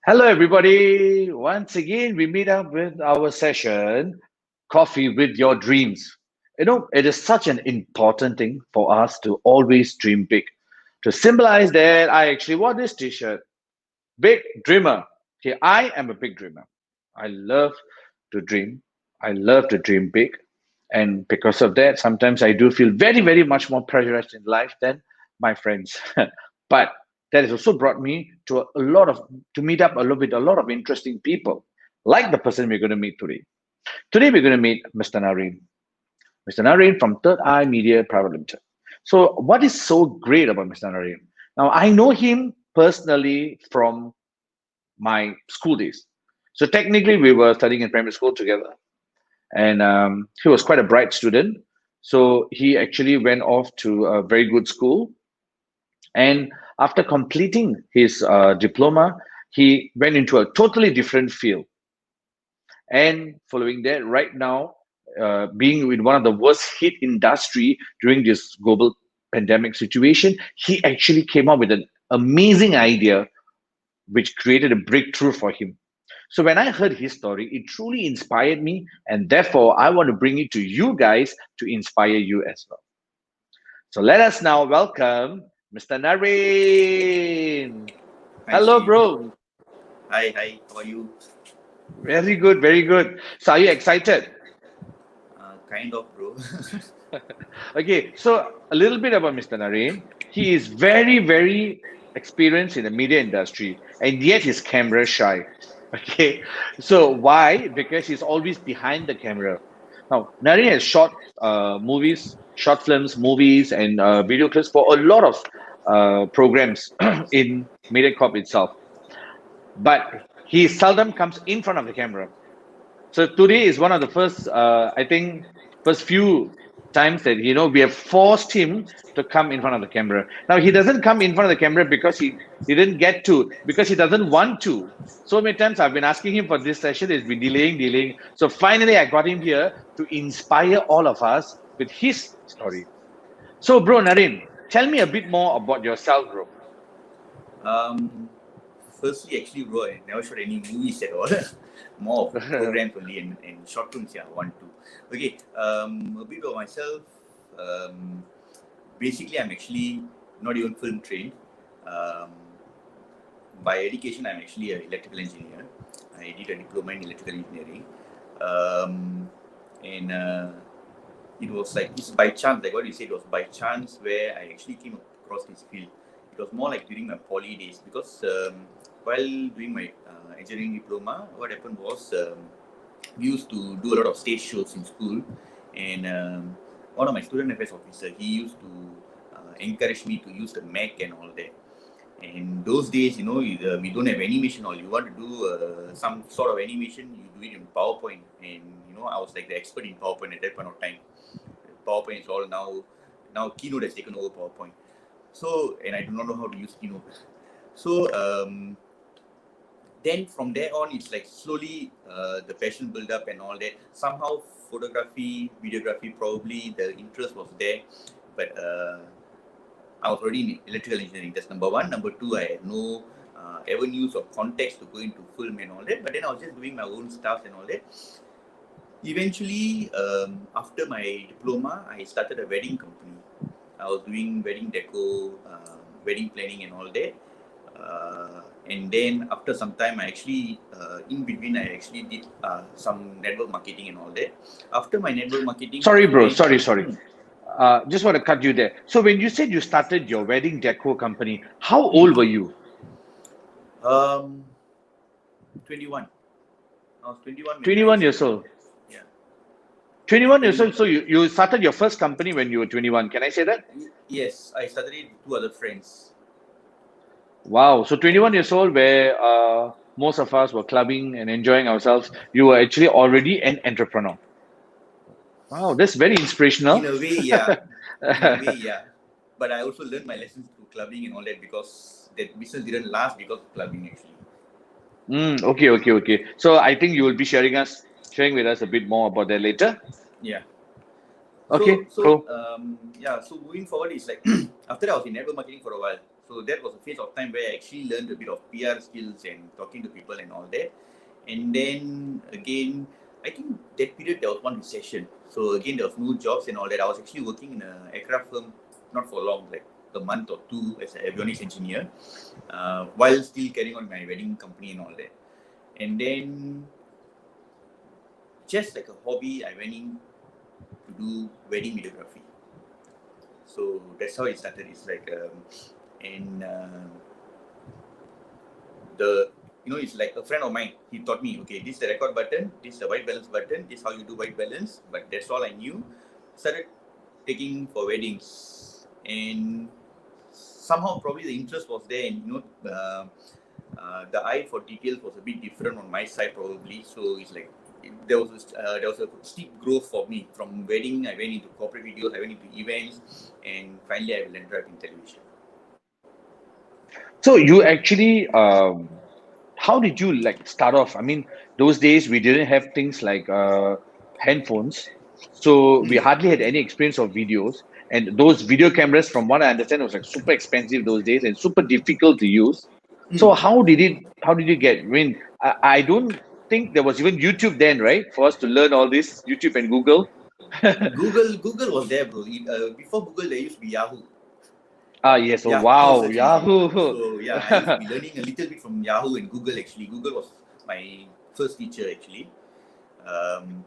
Hello, everybody. Once again, we meet up with our session, Coffee with Your Dreams. It is such an important thing for us to always dream big. To symbolize that, I actually wore this t shirt, Big Dreamer. Okay, I am a big dreamer. I love to dream. I love to dream big. And because of that, sometimes I do feel very, very much more pressurized in life than my friends. But that has also brought me to meet up with a lot of interesting people, like the person we're going to meet today. Today we're going to meet Mr. Naren. Mr. Naren from Third Eye Media Private Limited. So, what is so great about Mr. Naren? Now, I know him personally from my school days. So, technically, we were studying in primary school together, and he was quite a bright student. So, he actually went off to a very good school, and after completing his diploma, he went into a totally different field. And following that, right now, being in one of the worst hit industry during this global pandemic situation, he actually came up with an amazing idea which created a breakthrough for him. So when I heard his story, it truly inspired me, and therefore I want to bring it to you guys to inspire you as well. So let us now welcome Mr. Naren. Hi, Hello, Steve. bro. Hi. How are you? Very good, very good. So are you excited? Kind of, bro. Okay, so a little bit about Mr. Naren. He is very, very experienced in the media industry, and yet he's camera shy. Okay, so why? Because he's always behind the camera. Now, Naren has shot movies, short films, movies, and video clips for a lot of programs in Mediacrop itself. But he seldom comes in front of the camera. So today is one of the first, I think, first few times that we have forced him to come in front of the camera. Now he doesn't come in front of the camera because he didn't get to, because he doesn't want to. So many times I've been asking him for this session, he's been delaying. So finally I got him here to inspire all of us with his story. So, bro, Naren, tell me a bit more about yourself, bro. um, Firstly, actually, bro, I never shot any movies at all. More of programs only and short films. Yeah, one, two. Okay. A bit of myself. Um, Basically, I'm actually not even film trained. Um, by education, I'm actually an electrical engineer. I did a diploma in electrical engineering. Um, and it was like it's by chance, like what you said, it was by chance where I actually came across this field. It was more like during my poly days because while doing my engineering diploma, what happened was we used to do a lot of stage shows in school, and one of my student affairs officer, he used to encourage me to use the Mac and all that. And those days, we don't have animation, or you want to do some sort of animation, you do it in PowerPoint. And I was like the expert in PowerPoint at that point of time. PowerPoint is all now Keynote has taken over PowerPoint. So, and I do not know how to use Keynote. So then from there on, it's like slowly the passion build up and all that. Somehow photography, videography, probably the interest was there, but I was already in electrical engineering. That's number one. Number two, I had no avenues or context to go into film and all that. But then I was just doing my own stuff and all that. Eventually, after my diploma, I started a wedding company. I was doing wedding deco, wedding planning, and all that. And then after some time, I actually, in between, I actually did some network marketing and all that. After my network marketing, Sorry, bro. then Sorry. Just want to cut you there. So when you said you started your wedding decor company, how old were you? um, 21. I was 21 when I 21 years started. old. Yeah, 21 years old. 21. So you started your first company when you were 21. Can I say that? Yes, I started it with two other friends. Wow. So 21 years old, where most of us were clubbing and enjoying ourselves, you were actually already an entrepreneur. Wow, that's very In inspirational. a way, yeah. In a way, yeah. But I also learned my lessons through clubbing and all that because that business didn't last because of clubbing actually. Okay. So I think you will be sharing with us a bit more about that later. Yeah. So Okay, so cool. yeah. So moving forward, it's like after that I was in network marketing for a while. So that was a phase of time where I actually learned a bit of PR skills and talking to people and all that. And then again, I think that period there was one recession. So again, there was no jobs and all that. I was actually working in an aircraft firm, not for long, like a month or two as an avionics engineer, while still carrying on my wedding company and all that. And then, just like a hobby, I went in to do wedding videography. So that's how it started. It's like, and it's like a friend of mine. He taught me, okay, this is the record button, this is the white balance button, this is how you do white balance. But that's all I knew. Started taking for weddings, and somehow probably the interest was there, and the eye for details was a bit different on my side probably. So it's like there was a steep growth for me. From wedding, I went into corporate videos, I went into events, and finally I landed up in television. So you actually, how did you like start off? I mean, those days we didn't have things like handphones, so we hardly had any experience of videos. And those video cameras, from what I understand, was like super expensive those days and super difficult to use. So how did it? How did you get? I mean, I don't think there was even YouTube then, right? For us to learn all this, YouTube and Google. Google was there, bro. Before Google, there used to be Yahoo. Ah, yes. Oh, Yahoo wow, search engine. Yahoo. So yeah, I used to be learning a little bit from Yahoo and Google actually. Google was my first teacher actually. Um,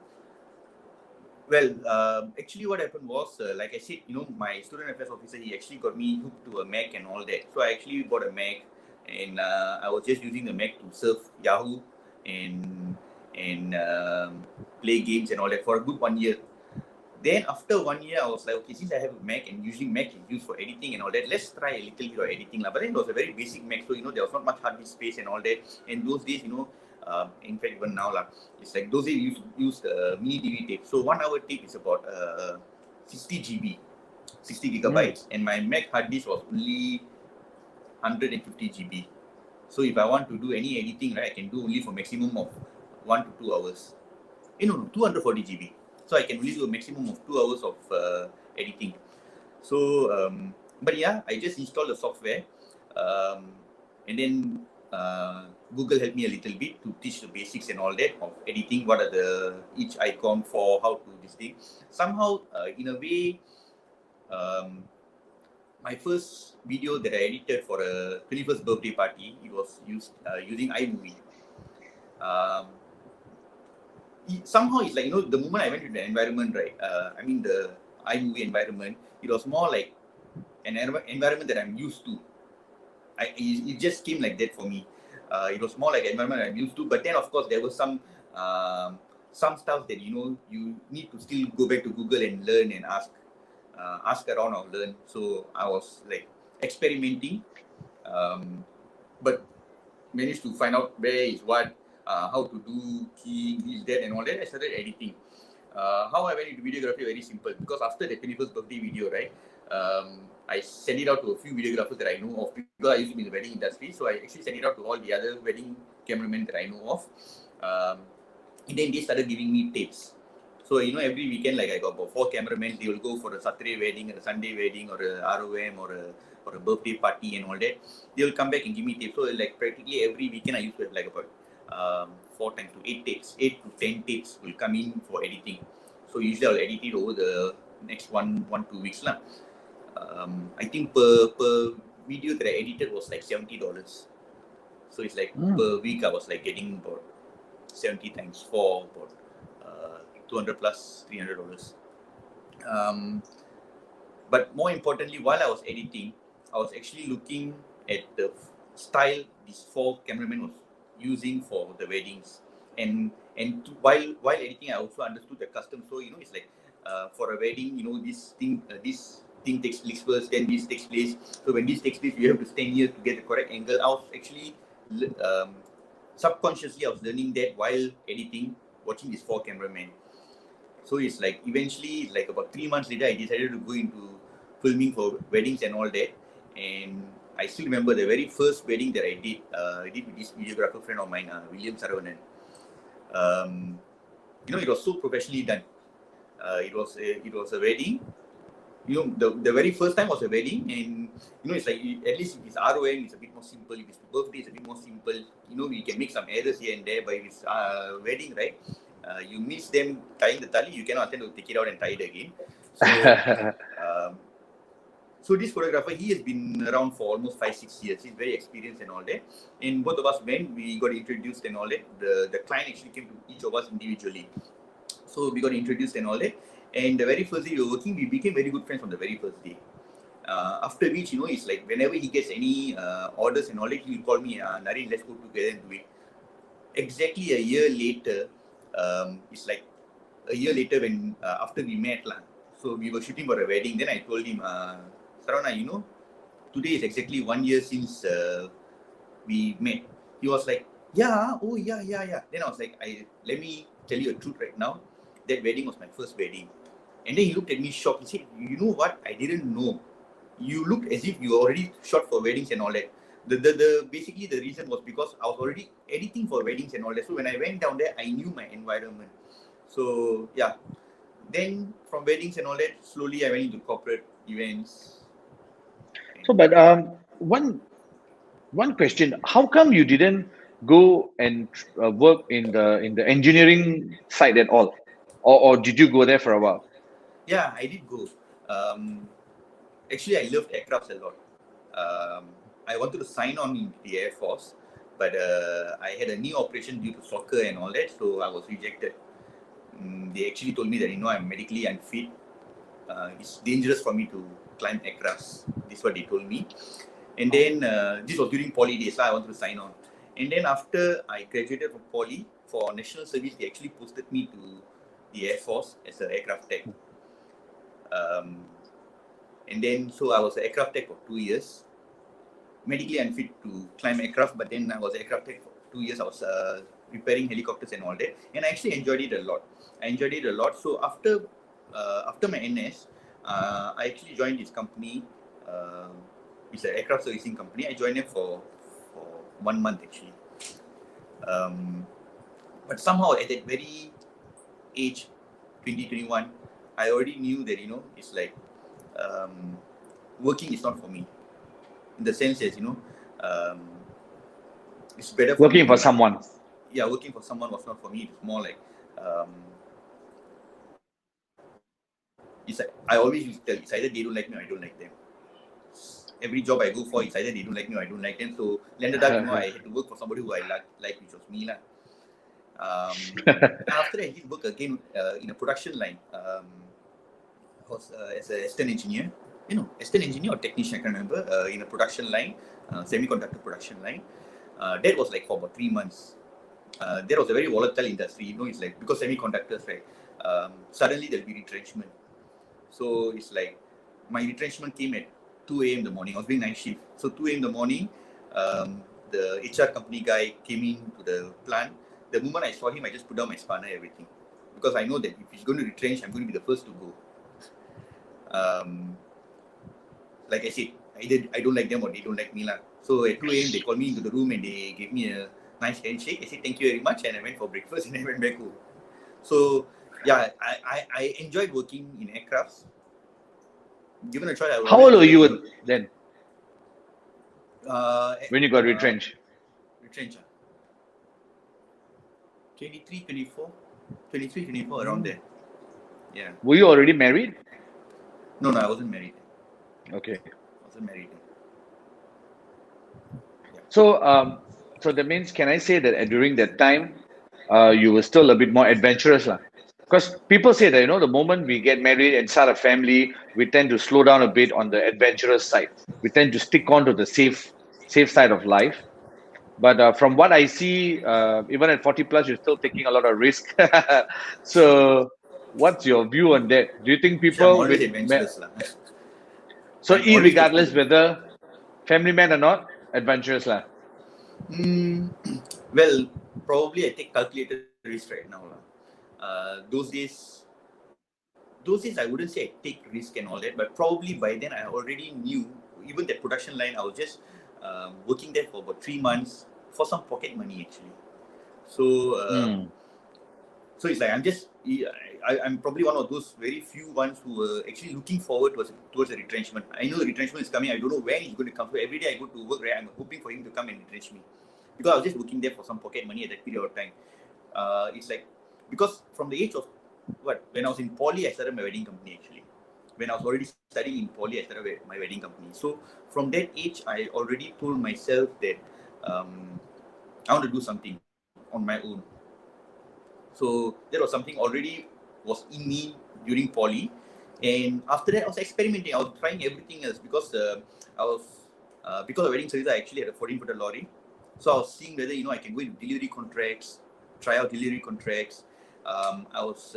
actually, what happened was, like I said, my student affairs officer, he actually got me hooked to a Mac and all that. So I actually bought a Mac, and I was just using the Mac to surf Yahoo and play games and all that for a good 1 year. Then after 1 year, I was like, okay, since I have a Mac and usually Mac is used for editing and all that, let's try a little bit of editing. But then it was a very basic Mac, so there was not much hard disk space and all that. And those days, in fact, even now, it's like those days you use the mini DV tape. So 1 hour tape is about 60 GB, 60 gigabytes, and my Mac hard disk was only 150 GB. So if I want to do any editing, right, I can do only for maximum of 1 to 2 hours. No, 240 GB. So I can only do a maximum of 2 hours of editing. So, but yeah, I just installed the software, and then Google helped me a little bit to teach the basics and all that of editing. What are each icon for, how to this thing. Somehow, in a way, my first video that I edited for a 21st birthday party, it was using iMovie. Somehow it's like, the moment I went to the environment, right, the iMovie environment, it was more like an environment that I'm used to. It just came like that for me. It was more like an environment I'm used to, but then of course there was some stuff that you need to still go back to Google and learn and ask around or learn. So I was like experimenting, but managed to find out where is what, how to do keying, this, that, and all that. I started editing. How I went into videography, very simple. Because after the 21st birthday video, right, I sent it out to a few videographers that I know of. Because I used to be in the wedding industry, so I actually sent it out to all the other wedding cameramen that I know of. And then they started giving me tapes. So, every weekend, like I got about 4 cameramen, they will go for a Saturday wedding, or a Sunday wedding, or a ROM, or a birthday party and all that. They will come back and give me tapes. So, like practically every weekend, I used to have like about 4 times to 8 tapes, 8 to 10 tapes will come in for editing. So usually I'll edit it over the next 2 weeks lah. I think per video that I edited was like $70. So it's like per week I was like getting about 70 times 4, about 200 plus $300. But more importantly, while I was editing, I was actually looking at the style these 4 cameramen was using for the weddings, and while editing, I also understood the custom. So it's like for a wedding, this thing takes place first, then this takes place. So when this takes place, you have to stand here to get the correct angle. I was actually subconsciously I was learning that while editing, watching these 4 cameramen. So it's like eventually, like about 3 months later, I decided to go into filming for weddings and all that. And I still remember the very first wedding that I did with this videographer friend of mine, William Saravanan. It was so professionally done. It was a wedding, the very first time was a wedding, and it's like, at least if it's ROM, it's a bit more simple. If it's birthday, it's a bit more simple. We can make some errors here and there, but if it's wedding, right? You miss them tying the tali, you cannot attend to take it out and tie it again. So, um, so this photographer, he has been around for almost 5-6 years. He's very experienced and all that. And both of us went, we got introduced and all that. The client actually came to each of us individually. So we got introduced and all that. And the very first day we were working, we became very good friends from the very first day. After which, it's like whenever he gets any orders and all that, he'll call me, Naren, let's go together and do it. Exactly a year later, it's like a year later when after we met, so we were shooting for a wedding. Then I told him, Saravana, today is exactly 1 year since we met. He was like, yeah, oh yeah. Then I was like, let me tell you the truth right now. That wedding was my first wedding. And then he looked at me shocked. He said, you know what? I didn't know. You looked as if you already shot for weddings and all that. Basically the reason was because I was already editing for weddings and all that. So when I went down there, I knew my environment. So yeah. Then from weddings and all that, slowly I went into corporate events. So, but one question: how come you didn't go and work in the engineering side at all, or did you go there for a while? Yeah, I did go. Actually, I loved aircrafts a lot. I wanted to sign on in the Air Force, but I had a knee operation due to soccer and all that, so I was rejected. They actually told me that I'm medically unfit. It's dangerous for me to climb aircrafts. This is what they told me. And then this was during poly days, so I wanted to sign on. And then after I graduated from poly, for national service, they actually posted me to the Air Force as an aircraft tech. And then so I was an aircraft tech for 2 years, medically unfit to climb aircraft, but then I was aircraft tech for 2 years. I was repairing helicopters and all that, and I actually enjoyed it a lot. So after my NS, I actually joined this company. It's an aircraft servicing company. I joined them for 1 month actually. But somehow at that very age, 2021, I already knew that it's like working is not for me. In the sense that it's better for Working me for someone. Yeah, working for someone was not for me. It's more like it's like, I always used to tell, it's either they don't like me or I don't like them. Every job I go for, it's either they don't like me or I don't like them. So landed up, I had to work for somebody who I like, which was me lah. After that, I did work again in a production line. Was as an assistant engineer. Assistant engineer or technician, I can't remember. In a production line, semiconductor production line. That was like for about 3 months. That was a very volatile industry. It's like, because semiconductors, right? Suddenly there'll be retrenchment. So it's like my retrenchment came at 2 a.m. in the morning. I was doing night shift. So 2 a.m. in the morning, the HR company guy came in to the plant. The moment I saw him, I just put down my spanner, everything. Because I know that if he's going to retrench, I'm going to be the first to go. Like I said, either I don't like them or they don't like me lah. So at 2 a.m. they called me into the room and they gave me a nice handshake. I said thank you very much, and I went for breakfast and I went back home. So yeah, I enjoyed working in aircrafts. Given a choice, I would How always old go were back you to then when you got retrenched? retrench. 23, 24, 23, 24, around there. Yeah. Were you already married? No, I wasn't married. Okay. I wasn't married. Yeah. So that means, can I say that during that time, you were still a bit more adventurous lah? Because people say that the moment we get married and start a family, we tend to slow down a bit on the adventurous side. We tend to stick on to the safe side of life. But from what I see, even at 40 plus, you're still taking a lot of risk. So, what's your view on that? Do you think Actually, I'm people always adventurous lah. so I'm always regardless looking. whether family man or not, adventurous lah? Well, probably I take calculated risk right now lah. Those days I wouldn't say I take risk and all that, but probably by then I already knew, even that production line, I was just working there for about 3 months for some pocket money actually. So So it's like I'm probably one of those very few ones who were actually looking forward towards the retrenchment. I know the retrenchment is coming. I don't know when it's going to come. So every day I go to work, right, I'm hoping for him to come and retrench me, because I was just working there for some pocket money at that period of time. It's like, because from the age of when I was in poly, I started my wedding company actually. When I was already studying in poly, I started my wedding company. So from that age, I already told myself that I want to do something on my own. So that was something already was in me during poly, and after that I was experimenting. I was trying everything else, because I was because of wedding service, I actually had a 14-footer lorry. So I was seeing whether I can go into delivery contracts, try out delivery contracts. I was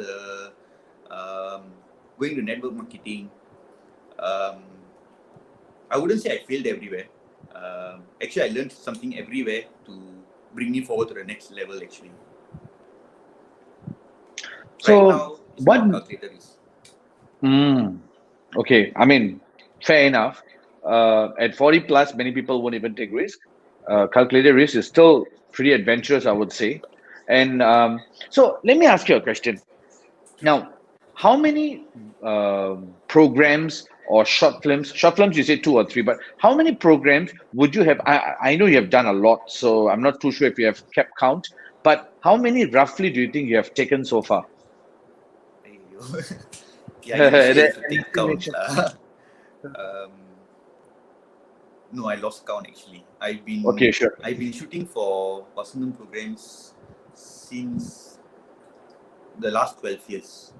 going to network marketing. I wouldn't say I failed everywhere. Actually, I learned something everywhere to bring me forward to the next level. Actually, right So now it's what? more calculated risk. Okay, I mean, fair enough. At 40 plus, many people won't even take risk. Calculated risk is still pretty adventurous, I would say. And so let me ask you a question. Now, how many programs or short films? Short films, you say 2 or 3, but how many programs would you have? I know you have done a lot, so I'm not too sure if you have kept count. But how many roughly do you think you have taken so far? Yeah, you say An if you take count. estimation. Um, no, I lost count actually. Okay, sure. I've been shooting for Vasantham programs since the last 12 years.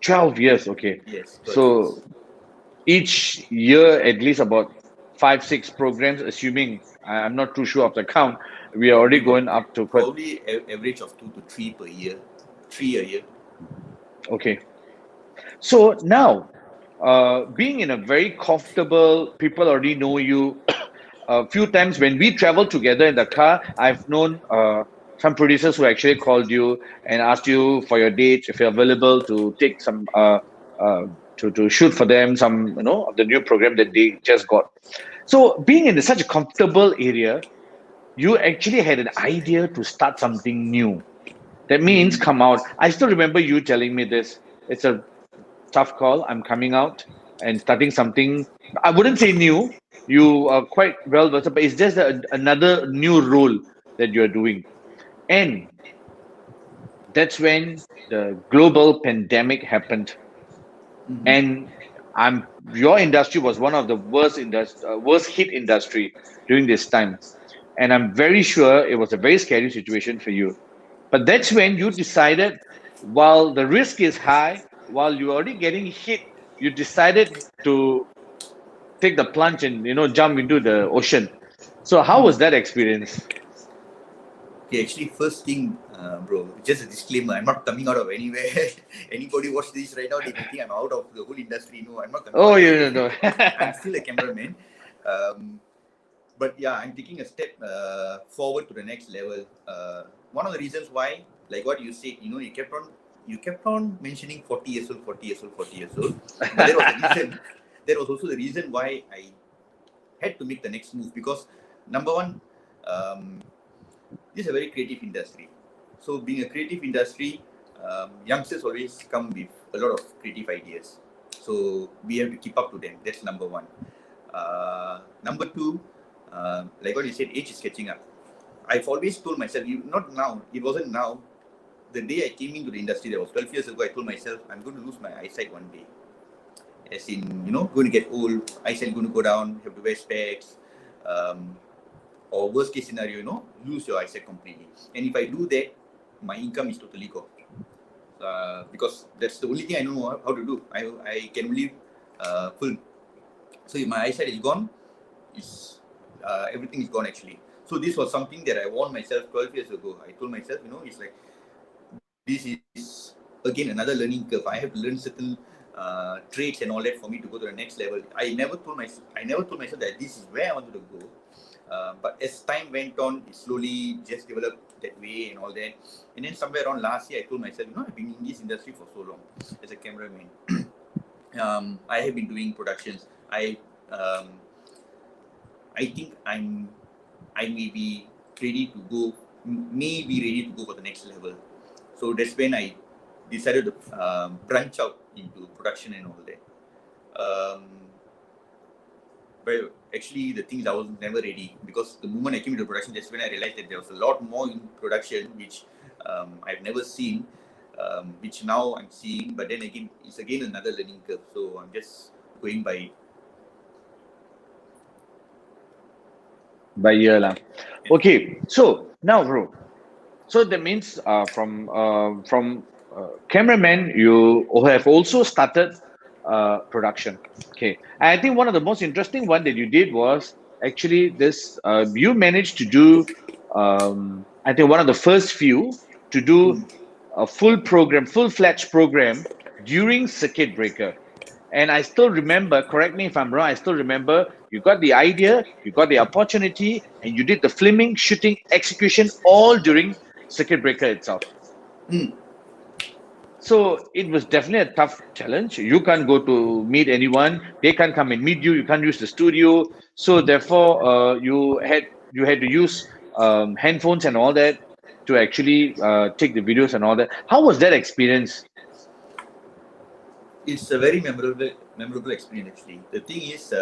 12 years, okay. Yes, 12 So years. each year, at least about 5, 6 programs, assuming I'm not too sure of the count, we are already Probably going up to quite, average of 2 to 3 per year, 3 a year. okay. So now, being in a very comfortable, people already know you. A few times when we travel together in the car, I've known some producers who actually called you and asked you for your dates if you're available to take some uh, to shoot for them some of the new program that they just got. So being in such a comfortable area, you actually had an idea to start something new. That means come out. I still remember you telling me this. It's a tough call. I'm coming out and starting something. I wouldn't say new. You are quite well versed, but it's just another new role that you're doing. And that's when the global pandemic happened. Mm-hmm. And your industry was one of the worst hit industry during this time. And I'm very sure it was a very scary situation for you. But that's when you decided, while the risk is high, while you're already getting hit, you decided to take the plunge and jump into the ocean. So how was that experience? Okay, actually, first thing, bro, just a disclaimer, I'm not coming out of anywhere. Anybody watch this right now, they may think I'm out of the whole industry. No, I'm not coming Oh, out of you anywhere. know. I'm still a cameraman. But yeah, I'm taking a step forward to the next level. One of the reasons why, like what you said, you kept on mentioning 40 years old, 40 years old, 40 years old. But there was a reason. There was also the reason why I had to make the next move, because number one, um, this is a very creative industry. So being a creative industry, youngsters always come with a lot of creative ideas. So we have to keep up to them. That's number one. Number two, like what you said, age is catching up. I've always told myself, not now, it wasn't now. The day I came into the industry, that was 12 years ago, I told myself, I'm going to lose my eyesight one day. As in, going to get old, eyesight going to go down, have to wear specs. Um, or worst case scenario, lose your eyesight completely. And if I do that, my income is totally gone. Because that's the only thing I know how to do. I can only film. So if my eyesight is gone, everything is gone actually. So this was something that I warned myself 12 years ago. I told myself, it's like, this is again another learning curve. I have to learn certain traits and all that for me to go to the next level. I never told myself that this is where I wanted to go. But as time went on, it slowly just developed that way and all that. And then somewhere around last year, I told myself, I've been in this industry for so long as a cameraman. I have been doing productions. Um, I think I may be ready to go for the next level. So that's when I decided to branch out into production and all that. But actually, the things I was never ready, because the moment I came into production, that's when I realized that there was a lot more in production which I've never seen, which now I'm seeing. But then again, it's again another learning curve. So I'm just going by year lah. Okay, so now, bro. So that means from cameraman, you have also started production. Okay, and I think one of the most interesting one that you did was actually this. You managed to do. I think one of the first few to do a full program, full-fledged program during circuit breaker. And I still remember, correct me if I'm wrong, I still remember you got the idea, you got the opportunity, and you did the filming, shooting, execution all during circuit breaker itself. So it was definitely a tough challenge. You can't go to meet anyone, they can't come and meet you, you can't use the studio. So therefore, you had to use handphones and all that to actually take the videos and all that. How was that experience? it's a very memorable experience actually. The thing is,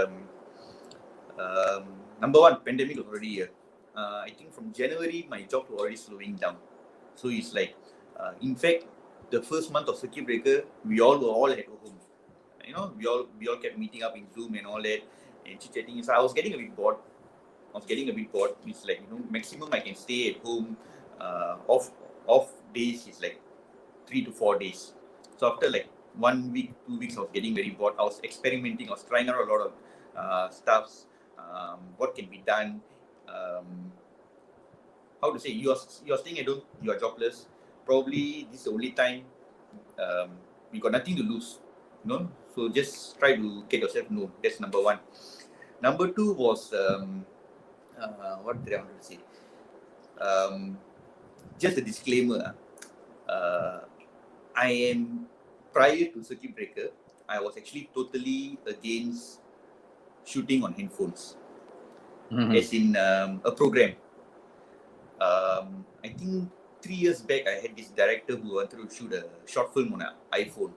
number one, pandemic was already here. I think from January my job was already slowing down. So it's like, in fact, the first month of circuit breaker, we all were all at home. You know, we all kept meeting up in Zoom and all that and chit chatting. So I was getting a bit bored. It's like, maximum I can stay at home. Off days is like 3 to 4 days. So after like 1 week, 2 weeks, I was getting very bored. I was experimenting. I was trying out a lot of stuffs. What can be done? How to say? You are staying at home. You are jobless. Probably this is the only time you got nothing to lose. So just try to get yourself known. That's number one. Number two was what did I want to say? Just a disclaimer. I am, prior to circuit breaker, I was actually totally against shooting on handphones, as in a program. I think 3 years back, I had this director who wanted to shoot a short film on an iPhone,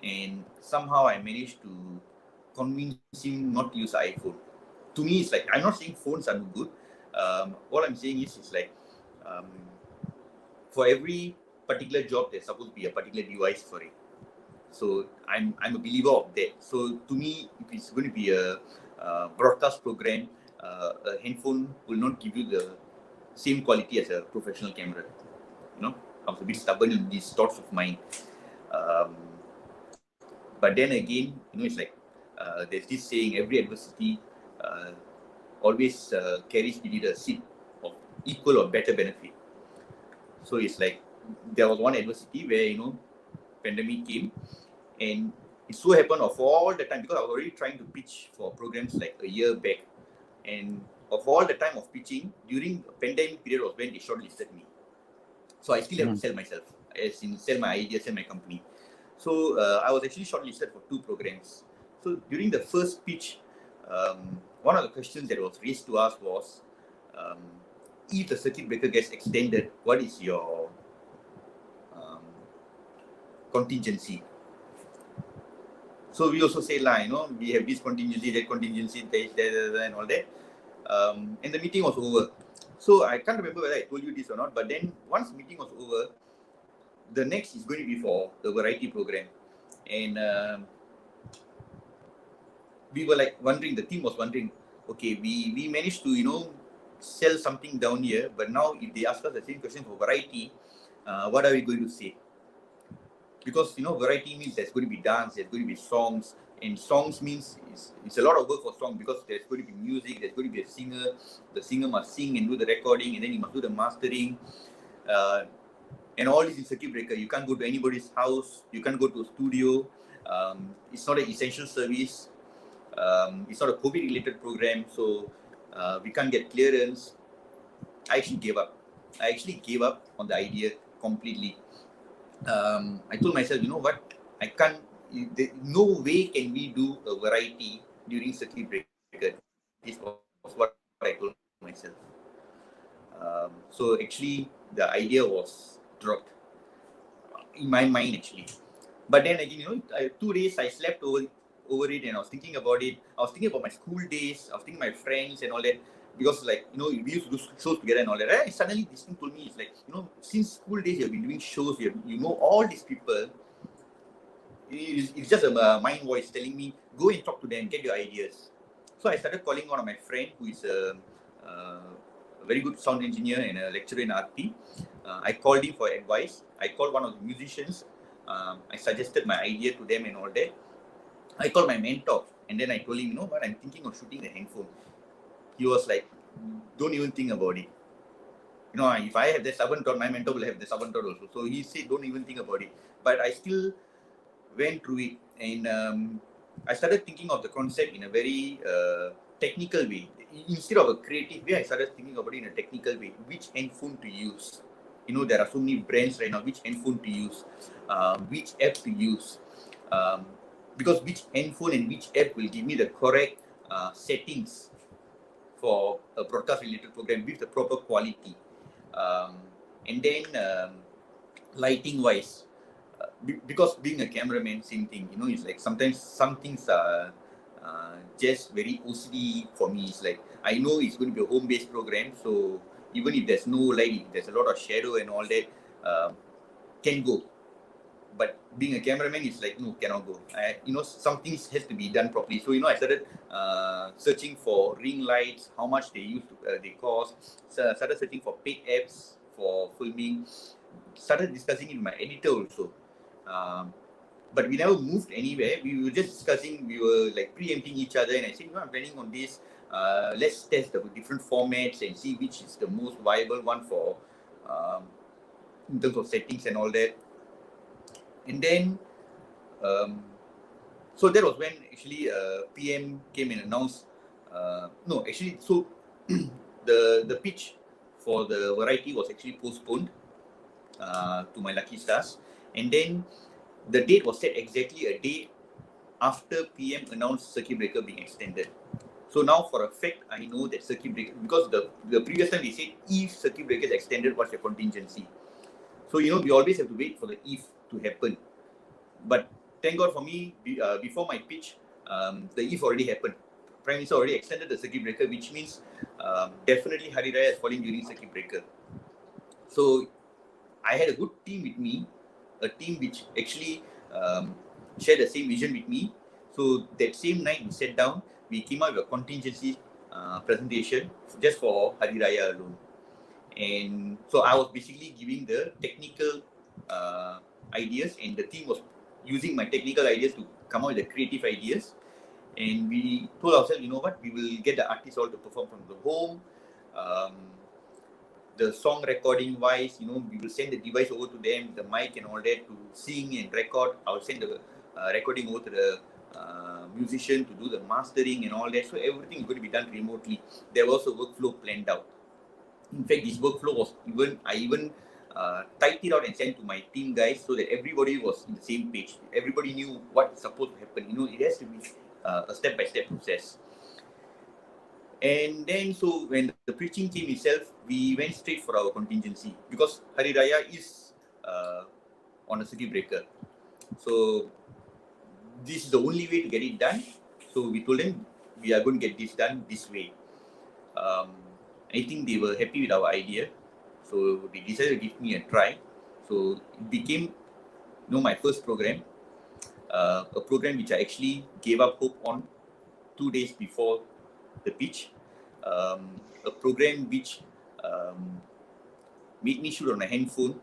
and somehow I managed to convince him not to use an iPhone. To me, it's like, I'm not saying phones are no good. All I'm saying is, it's like, for every particular job, there's supposed to be a particular device for it. So I'm a believer of that. So to me, if it's going to be a broadcast program, a handphone will not give you the same quality as a professional camera. I was a bit stubborn in these thoughts of mine. But then again, it's like, there's this saying: every adversity always carries with it a seed of equal or better benefit. So it's like, there was one adversity where pandemic came, and it so happened of all the time, because I was already trying to pitch for programs like a year back, and of all the time of pitching during the pandemic period was when they shortlisted me. So I still have to sell myself, as in sell my ideas, sell my company. So I was actually shortlisted for 2 programs. So during the first pitch, one of the questions that was raised to us was, if the circuit breaker gets extended, what is your contingency? So we also say, we have this contingency, that contingency, and all that. And the meeting was over. So I can't remember whether I told you this or not, but then once the meeting was over, the next is going to be for the variety program. And we were like wondering, the team was wondering, okay, we managed to, sell something down here, but now if they ask us the same question for variety, what are we going to say? Because, variety means there's going to be dance, there's going to be songs, and songs means it's a lot of work for song, because there's going to be music, there's going to be a singer, the singer must sing and do the recording, and then he must do the mastering, and all this in circuit breaker. You can't go to anybody's house, you can't go to a studio, it's not an essential service, it's not a COVID related program, so we can't get clearance. I actually gave up on the idea completely. I told myself, you know what, I can't, no way can we do a variety during circuit breaker. This was what I told myself. So actually the idea was dropped. in my mind actually. But then again, 2 days I slept over it, and I was thinking about it. I was thinking about my school days. I was thinking my friends and all that, because like we used to do shows together and all that. Right? Suddenly this thing told me, it's like, since school days you've been doing shows. You know all these people. It's just a mind voice telling me, go and talk to them, get your ideas. So I started calling one of my friend who is a very good sound engineer and a lecturer in RT. I called him for advice. I called one of the musicians. I suggested my idea to them and all that. I called my mentor, and then I told him, you know what, I'm thinking of shooting the handphone. He was like, don't even think about it. If I have the stubborn thought, my mentor will have the stubborn thought also. So he said, don't even think about it. But I still went through it, and I started thinking of the concept in a very technical way. Instead of a creative way, I started thinking about it in a technical way. Which handphone to use? There are so many brands right now. Which handphone to use? Which app to use? Because which handphone and which app will give me the correct settings for a broadcast related program with the proper quality. And then lighting wise, because being a cameraman, same thing, it's like sometimes some things are just very OCD for me. It's like, I know it's going to be a home-based program, so even if there's no light, if there's a lot of shadow and all that, can go. But being a cameraman is like, no, cannot go. Some things has to be done properly. So, I started searching for ring lights, how much they cost. So I started searching for paid apps for filming. Started discussing it with my editor also. But we never moved anywhere. We were just discussing, we were like preempting each other, and I said, I'm planning on this. Let's test the different formats and see which is the most viable one for in terms of settings and all that. And then, so that was when actually PM came and announced. So the pitch for the variety was actually postponed to my lucky stars, and then the date was set exactly a day after PM announced circuit breaker being extended. So now for a fact, I know that circuit breaker, because the previous time they said, if circuit breaker is extended, what's your contingency? So we always have to wait for the if to happen. But thank God for me, before my pitch, the if already happened. Prime Minister already extended the circuit breaker, which means definitely Hari Raya is falling during circuit breaker. So I had a good team with me, a team which actually shared the same vision with me. So that same night we sat down, we came up with a contingency presentation just for Hari Raya alone. And so I was basically giving the technical ideas, and the team was using my technical ideas to come out with the creative ideas. And we told ourselves, you know what, we will get the artists all to perform from the home. The song recording wise, we will send the device over to them, the mic and all that, to sing and record. I'll send the recording over to the musician to do the mastering and all that. So everything is going to be done remotely. There was a workflow planned out. In fact, this workflow was I even typed it out and sent to my team guys, so that everybody was in the same page. Everybody knew what is supposed to happen. It has to be a step-by-step process. And then, so when the preaching came itself, we went straight for our contingency, because Hari Raya is on a circuit breaker. So this is the only way to get it done. So we told them we are going to get this done this way. I think they were happy with our idea, so they decided to give me a try. So it became, my first program, a program which I actually gave up hope on 2 days before the pitch. A program which made me shoot on a handphone,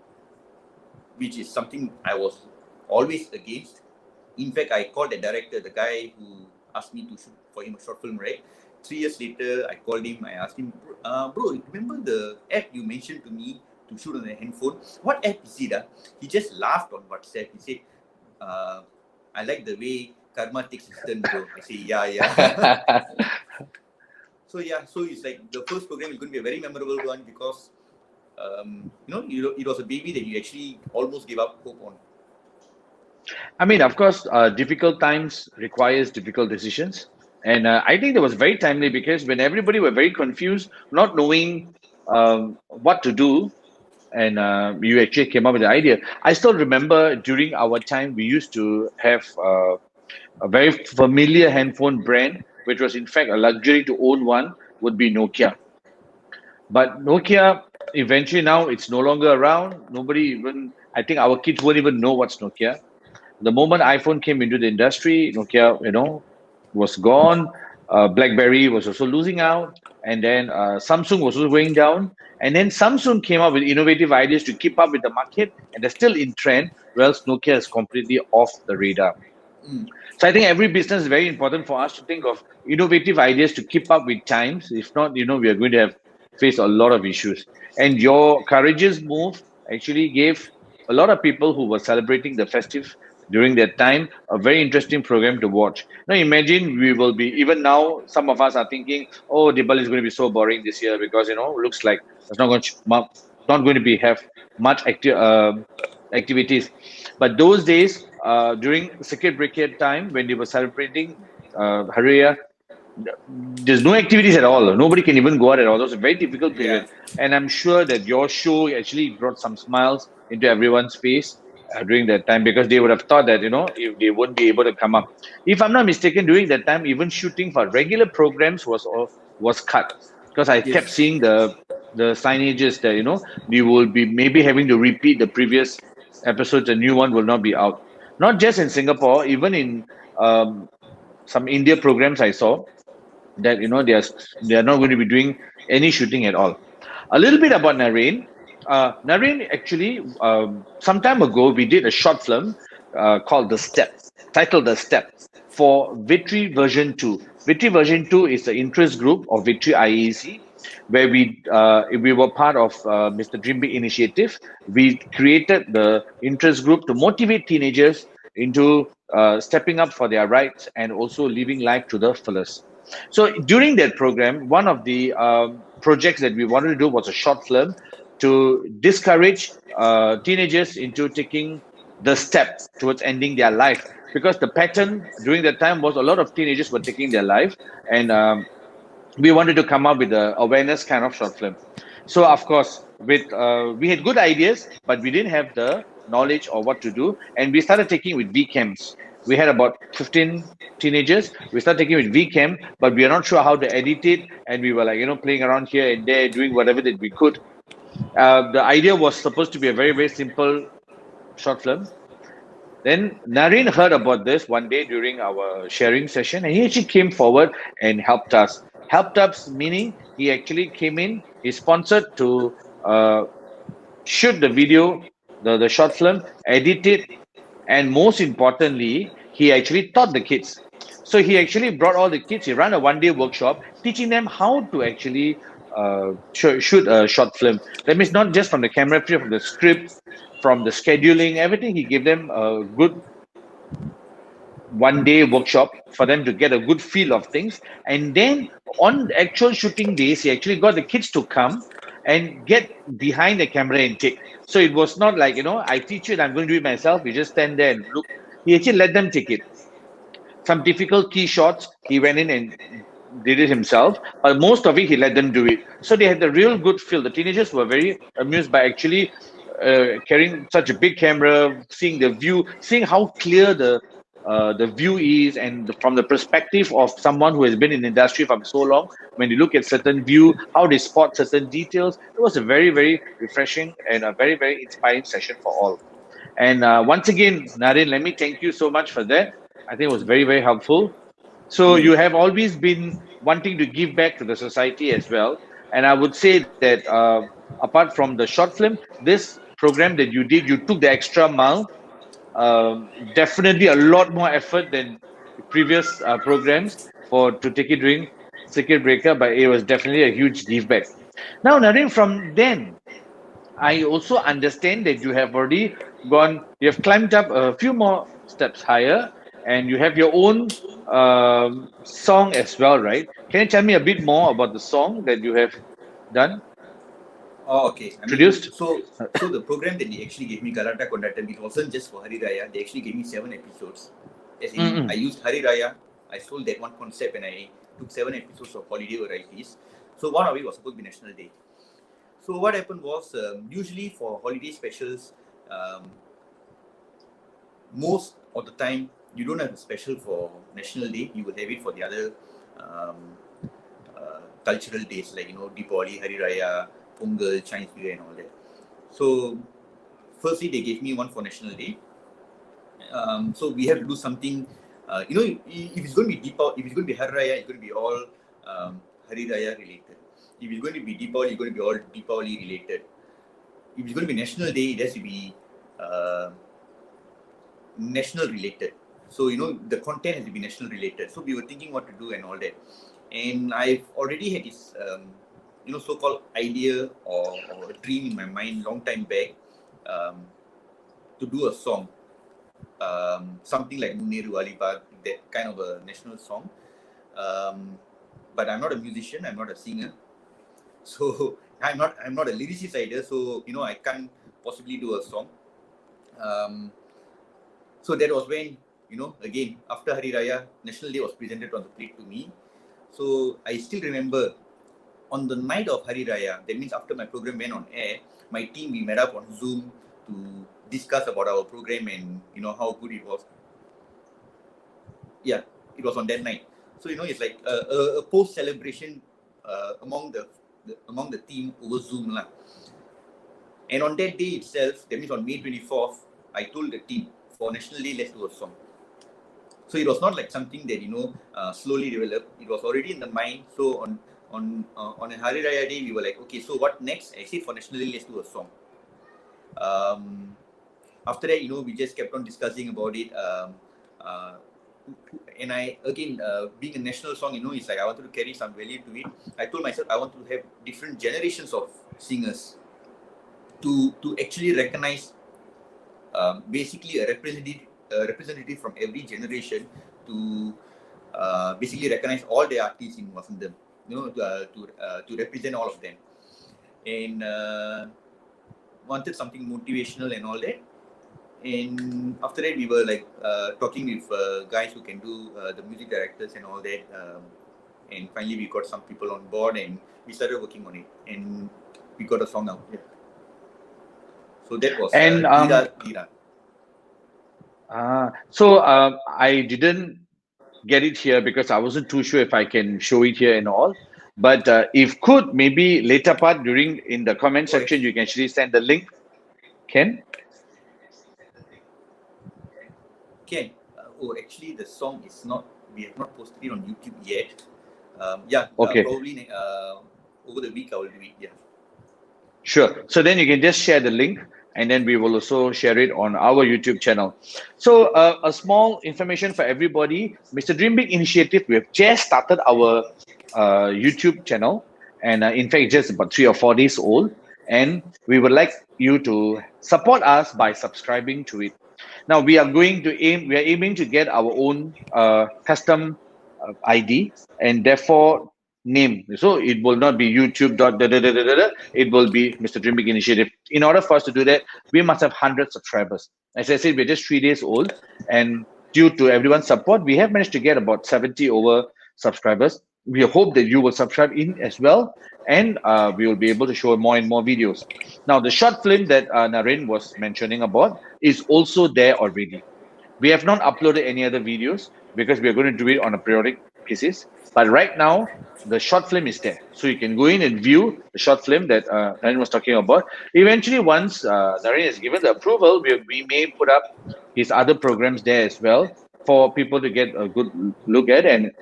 which is something I was always against. In fact, I called the director, the guy who asked me to shoot for him a short film, right? 3 years later, I called him. I asked him, bro, remember the app you mentioned to me to shoot on a handphone? What app is it? He just laughed on WhatsApp. He said, I like the way karma takes its turn, bro. I say, yeah. So it's like the first program is going to be a very memorable one, because it was a baby that you actually almost gave up hope on. I mean, of course, difficult times requires difficult decisions. And I think that was very timely, because when everybody were very confused, not knowing what to do, and you actually came up with the idea. I still remember during our time we used to have a very familiar handphone brand, which was in fact a luxury to own one, would be Nokia. But Nokia, eventually now it's no longer around. Nobody even, I think our kids won't even know what's Nokia. The moment iPhone came into the industry, Nokia, was gone. BlackBerry was also losing out, and then Samsung was also going down. And then Samsung came up with innovative ideas to keep up with the market, and they're still in trend. Whereas Nokia is completely off the radar. Mm. So I think every business is very important for us to think of innovative ideas to keep up with times. If not, we are going to have face a lot of issues. And your courageous move actually gave a lot of people who were celebrating the festive during that time a very interesting program to watch. Now imagine we will be even now. Some of us are thinking, "Oh, Diwali is going to be so boring this year because looks like it's not going to be have much activities." But those days, during circuit breaker time, when they were celebrating Hari Raya, there's no activities at all. Nobody can even go out at all. It was a very difficult Yeah. period. And I'm sure that your show actually brought some smiles into everyone's face during that time, because they would have thought that, if they wouldn't be able to come up. If I'm not mistaken, during that time, even shooting for regular programs was cut, because I kept Yes. seeing the signages that, we will be maybe having to repeat the previous episodes. A new one will not be out. Not just in Singapore, even in some India programs I saw that they are not going to be doing any shooting at all. A little bit about Naren. Naren actually, some time ago, we did a short film called The Step, titled The Step, for Victory version 2. Victory version 2 is the interest group of Victory IAC, where we were part of Mr. Dream Big initiative. We created the interest group to motivate teenagers into stepping up for their rights and also living life to the fullest. So during that program, one of the projects that we wanted to do was a short film to discourage teenagers into taking the step towards ending their life. Because the pattern during that time was a lot of teenagers were taking their life, and we wanted to come up with a awareness kind of short film. So of course, with we had good ideas, but we didn't have the knowledge or what to do, and we started taking with VCams. We had about 15 teenagers. We started taking with VCam, but we are not sure how to edit it, and we were like playing around here and there, doing whatever that we could. The idea was supposed to be a very very simple short film. Then Naren heard about this one day during our sharing session, and he actually came forward and helped us. Helped us meaning he actually came in, he sponsored to shoot the video, the short film, edit it, and most importantly, he actually taught the kids. So he actually brought all the kids. He ran a one-day workshop teaching them how to actually shoot a short film. That means not just from the camera, from the script, from the scheduling, everything. He gave them a good one-day workshop for them to get a good feel of things. And then on the actual shooting days, he actually got the kids to come and get behind the camera and take. So it was not like, I teach you and I'm going to do it myself. You just stand there and look. He actually let them take it. Some difficult key shots, he went in and did it himself, but most of it, he let them do it. So they had the real good feel. The teenagers were very amused by actually carrying such a big camera, seeing the view, seeing how clear the view is, and from the perspective of someone who has been in the industry for so long, when you look at certain view, how they spot certain details. It was a very, very refreshing and a very, very inspiring session for all. And once again, Naren, let me thank you so much for that. I think it was very, very helpful. So you Mm. have always been wanting to give back to the society as well. And I would say that apart from the short film, this program that you did, you took the extra mile. Definitely a lot more effort than previous programs for to take it during circuit breaker, but it was definitely a huge give back. Now, Naren, from then, I also understand that you have already you have climbed up a few more steps higher, and you have your own song as well, right? Can you tell me a bit more about the song that you have done, Oh, okay. I mean, produced? so the program that they actually gave me, Galata Kondatam, it wasn't just for Hari Raya. They actually gave me 7 episodes. As in, I Mm-mm. used Hari Raya. I stole that one concept and I took 7 episodes of holiday varieties. So one of it was supposed to be National Day. So what happened was, usually for holiday specials, most of the time you don't have a special for National Day. You will have it for the other um, cultural days, like Diwali, Hari Raya, Pongal, Chinese New Year, and all that. So firstly, they gave me one for National Day. So we have to do something. If it's going to be Deepavali, if it's going to be Hari Raya, it's going to be all Hari Raya related. If it's going to be Deepavali, it's going to be all Deepavali related. If it's going to be National Day, it has to be national related. So the content has to be national related. So we were thinking what to do and all that. And I've already had this so-called idea or a dream in my mind long time back, to do a song, something like Muneru Alibag, that kind of a national song. But I'm not a musician, I'm not a singer, so I'm not a lyricist either. So I can't possibly do a song. So that was when again, after Hari Raya, National Day was presented on the plate to me. So I still remember, on the night of Hari Raya, that means after my program went on air, my team, we met up on Zoom to discuss about our program and how good it was. Yeah, it was on that night. So it's like a post celebration among the team over Zoom lah. And on that day itself, that means on May 24th, I told the team, for National Day, let's do a song. So it was not like something that slowly developed. It was already in the mind. So on a Hari Raya day, we were like, okay, so what next? I said, for National Day, let's do a song. After that, we just kept on discussing about it. And I, again, being a national song, it's like I wanted to carry some value to it. I told myself I want to have different generations of singers to actually recognize, basically a representative from every generation, to basically recognize all the artists in Vasantham, to represent all of them. And wanted something motivational and all that. And after that, we were like talking with guys who can do the music directors and all that. And finally, we got some people on board and we started working on it. And we got a song out. Yeah. So that was Dira. So I didn't get it here because I wasn't too sure if I can show it here and all. But if could, maybe later part in the comment section, you can actually send the link. Ken? Ken, actually the song is not, we have not posted it on YouTube yet. Okay. Probably over the week I will do it. Yeah. Sure. So then you can just share the link, and then we will also share it on our YouTube channel. So a small information for everybody, Mr. Dream Big Initiative, we have just started our YouTube channel, and in fact, just about 3 or 4 days old. And we would like you to support us by subscribing to it. Now we are aiming to get our own custom ID, and therefore name. So it will not be YouTube. It will be Mr. Dream Big Initiative. In order for us to do that, we must have 100 subscribers. As I said, we're just 3 days old, and due to everyone's support, we have managed to get about 70 over subscribers. We hope that you will subscribe in as well, and we will be able to show more and more videos. Now, the short film that Naren was mentioning about is also there already. We have not uploaded any other videos because we are going to do it on a periodic basis. But right now, the short film is there. So you can go in and view the short film that Naren was talking about. Eventually, once Naren has given the approval, we may put up his other programs there as well for people to get a good look at and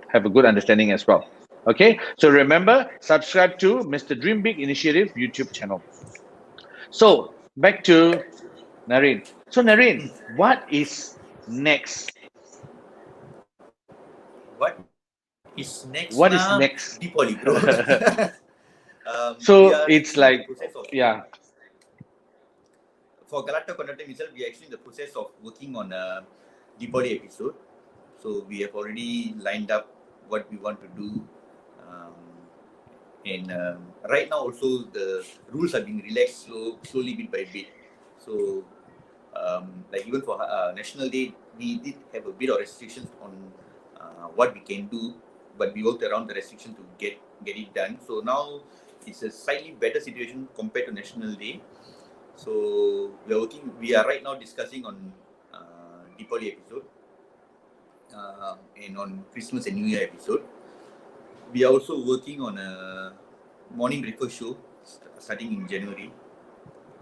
have a good understanding as well. Okay, so remember, subscribe to Mr. Dream Big Initiative YouTube channel. So back to Naren. So Naren, what is next? What is next? What is next? Deepavali, bro. So it's like, yeah. For Galata Conducting itself, we are actually in the process of working on a Deepavali episode. So we have already lined up what we want to do. And right now also the rules are being relaxed slowly bit by bit. So like even for National Day, we did have a bit of restrictions on what we can do, but we worked around the restriction to get it done. So now it's a slightly better situation compared to National Day. So we are right now discussing on Deepavali episode and on Christmas and New Year episode. We are also working on a morning breakfast show starting in January.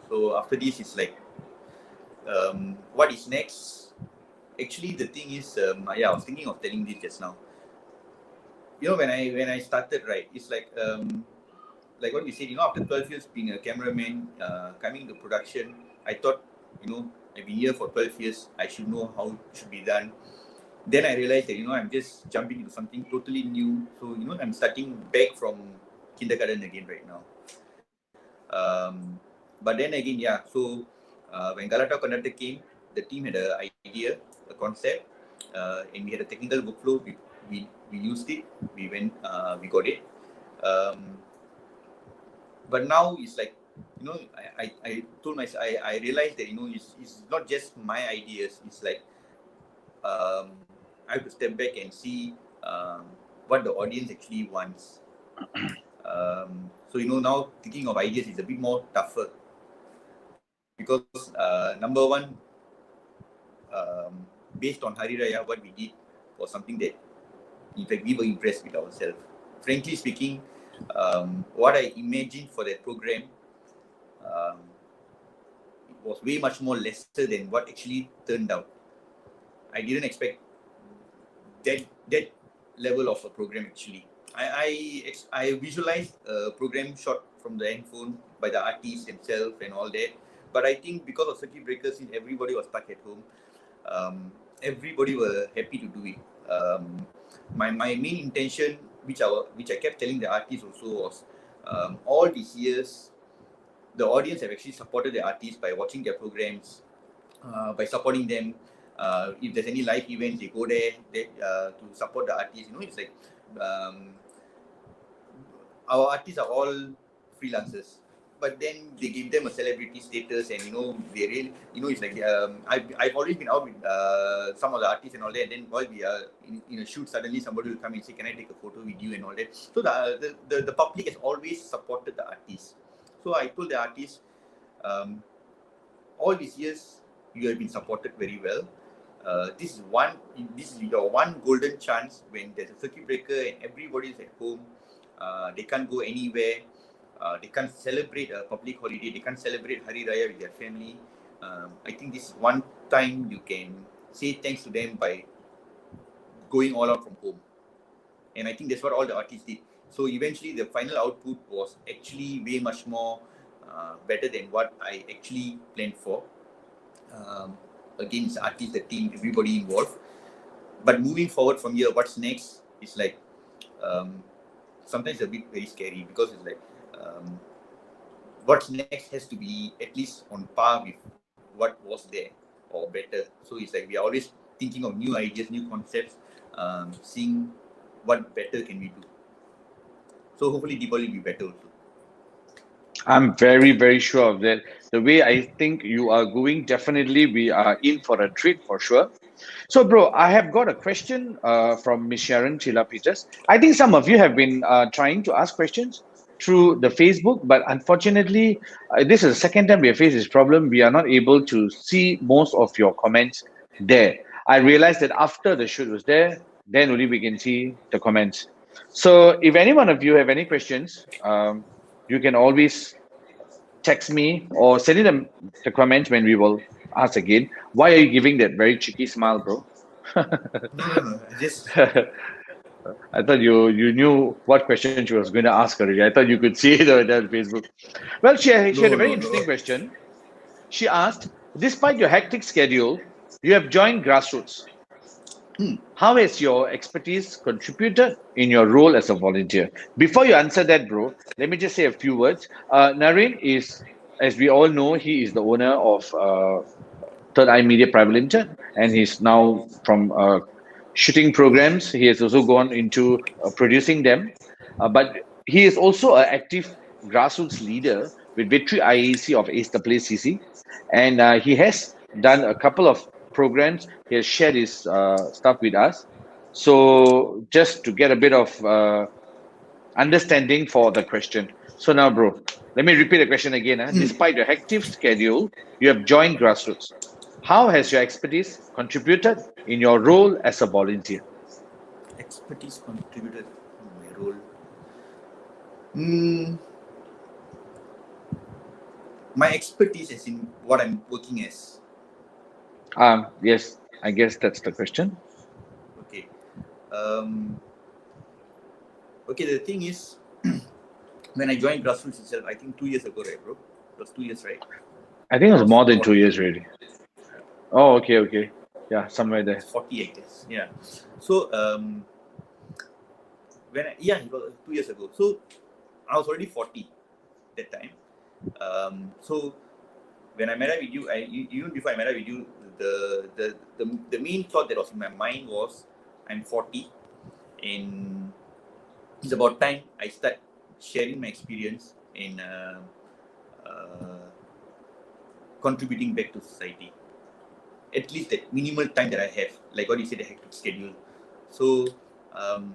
So after this, it's like, what is next? Actually, the thing is, I was thinking of telling this just now. When I started, right, it's like what we said. After 12 years being a cameraman, coming to production, I thought, I've been here for 12 years. I should know how it should be done. Then I realized that I'm just jumping into something totally new. So I'm starting back from kindergarten again right now. But then again, yeah. So when Galata Conductor came, the team had an idea, a concept, and we had a technical workflow. We used it. We got it. But now it's like, I told myself, I realized that it's not just my ideas. It's like I have to step back and see what the audience actually wants. So now thinking of ideas is a bit more tougher because number one, based on Hari Raya, what we did was something that, in fact, we were impressed with ourselves. Frankly speaking, what I imagined for that program it was way much more lesser than what actually turned out. I didn't expect that level of a program actually. I visualized a program shot from the handphone by the artists themselves and all that. But I think because of circuit breakers, since everybody was stuck at home, everybody were happy to do it. My main intention, which I kept telling the artists also, was all these years, the audience have actually supported the artists by watching their programs, by supporting them. If there's any live events, they go there to support the artists. It's like our artists are all freelancers, but then they give them a celebrity status, and they really, it's like I've always been out with some of the artists and all that. And then while we are in a shoot, suddenly somebody will come and say, "Can I take a photo with you?" and all that. So the public has always supported the artists. So I told the artists, all these years you have been supported very well. This is your one golden chance when there's a circuit breaker and everybody is at home. They can't go anywhere. They can't celebrate a public holiday. They can't celebrate Hari Raya with their family. I think this is one time you can say thanks to them by going all out from home. And I think that's what all the artists did. So eventually the final output was actually way much more better than what I actually planned for. Again, it's artists, the team, everybody involved. But moving forward from here, what's next is like sometimes a bit very scary because it's like what's next has to be at least on par with what was there or better. So it's like we are always thinking of new ideas, new concepts, seeing what better can we do. So hopefully Deepavali will be better also. I'm very, very sure of that. The way I think you are going, definitely we are in for a treat for sure. So, bro, I have got a question from Miss Sharon Chila Peters. I think some of you have been trying to ask questions through the Facebook, but unfortunately, this is the second time we have faced this problem. We are not able to see most of your comments there. I realized that after the shoot was there, then only we can see the comments. So, if any one of you have any questions, you can always text me or send in the comments when we will ask again. Why are you giving that very cheeky smile, bro? No. Just I thought you knew what question she was going to ask already. I thought you could see it on Facebook. Well, she had a very interesting no. question. She asked, despite your hectic schedule, you have joined Grassroots. How has your expertise contributed in your role as a volunteer? Before you answer that, bro, let me just say a few words. Naren is, as we all know, he is the owner of Third Eye Media Private Limited, and he's now from shooting programs. He has also gone into producing them, but he is also an active grassroots leader with Victory IAC of ACCC, and he has done a couple of programs. He has shared his stuff with us. So just to get a bit of understanding for the question. So now, bro, let me repeat the question again. Despite your hectic schedule, you have joined Grassroots. How has your expertise contributed in your role as a volunteer? Expertise contributed in my role. Mm, my expertise is in what I'm working as. Yes, I guess that's the question. Okay. Um, okay, the thing is, when I joined Grassroots itself, I think 2 years ago, right, bro? It was 2 years, right? I think it I was was more than 2 years 40. already. Oh, okay, okay. Yeah, somewhere I was there. 40, I guess. Yeah. So, yeah, it was 2 years ago. So, I was already 40 that time. So, when I met up with you, even before I met up with you, the main thought that was in my mind was, I'm 40, and it's about time I start sharing my experience in uh, contributing back to society. At least that minimal time that I have, like what you said, a hectic schedule. So um,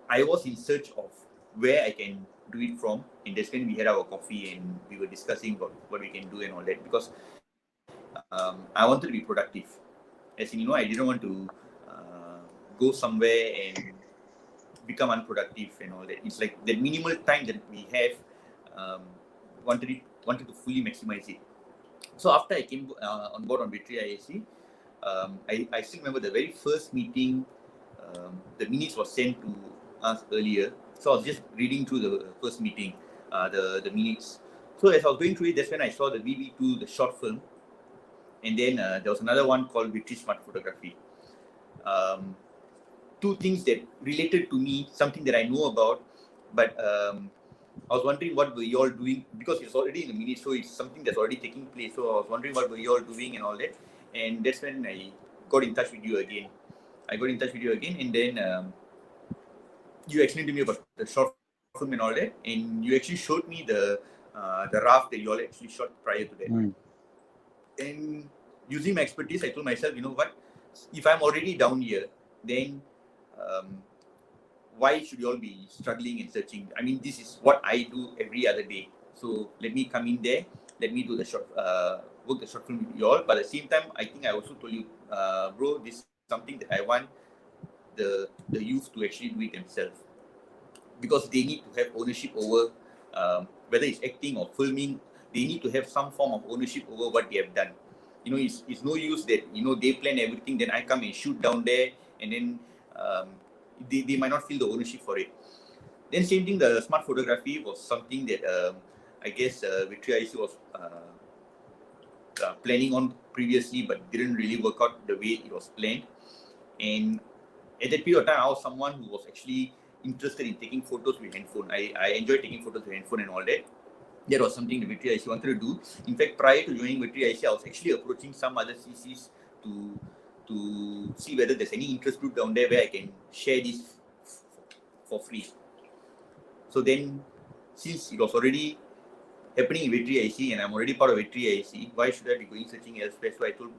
I was in search of where I can do it from, and that's when we had our coffee and we were discussing what we can do and all that. Because I wanted to be productive, as in, I didn't want to go somewhere and become unproductive and all that. It's like the minimal time that we have, um, wanted to fully maximize it. So after I came on board on Victory IAC, I still remember the very first meeting. The minutes was sent to us earlier, so I was just reading through the first meeting, the minutes. So as I was going through it, that's when I saw the VB2, the short film, and then there was another one called Victory Smart Photography. Um, Two things that related to me, something that I know about, but I was wondering what were you all doing, because it's already in the minute, so it's something that's already taking place. So I was wondering what were you all doing and all that, and that's when I got in touch with you again. And then you explained to me about the short film and all that, and you actually showed me the raft that you all actually shot prior to that. Mm. And using my expertise, I told myself, you know what, if I'm already down here, then um, why should you all be struggling and searching? I mean, this is what I do every other day. So let me come in there, let me do the work the short film with you all. But at the same time, I think I also told you, bro, this is something that I want the youth to actually do it themselves, because they need to have ownership over, whether it's acting or filming. They need to have some form of ownership over what they have done. It's no use that they plan everything, then I come and shoot down there, and then um, they might not feel the ownership for it. Then same thing, the smart photography was something that I guess Victory IC was planning on previously, but didn't really work out the way it was planned. And at that period of time, I was someone who was actually interested in taking photos with handphone. I enjoy taking photos with handphone and all that. That was something the Victory IC wanted to do. In fact, prior to joining Victory IC, I was actually approaching some other CCs to see whether there's any interest group down there where I can share this for free. So then, since it was already happening in Victory IC and I'm already part of Victory IC, why should I be going searching elsewhere? So I told,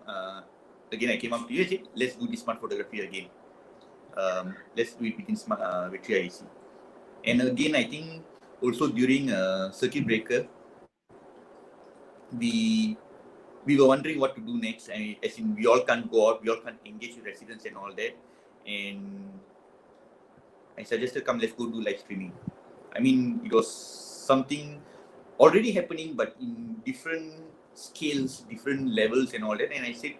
again, I came up to you and said, let's do this smart photography again. Let's do it within Victory IC. And again, I think also during circuit breaker, we we were wondering what to do next. And as in, we all can't go out, we all can't engage with residents and all that. And I suggested, come, let's go do live streaming. I mean, it was something already happening, but in different scales, different levels, and all that. And I said,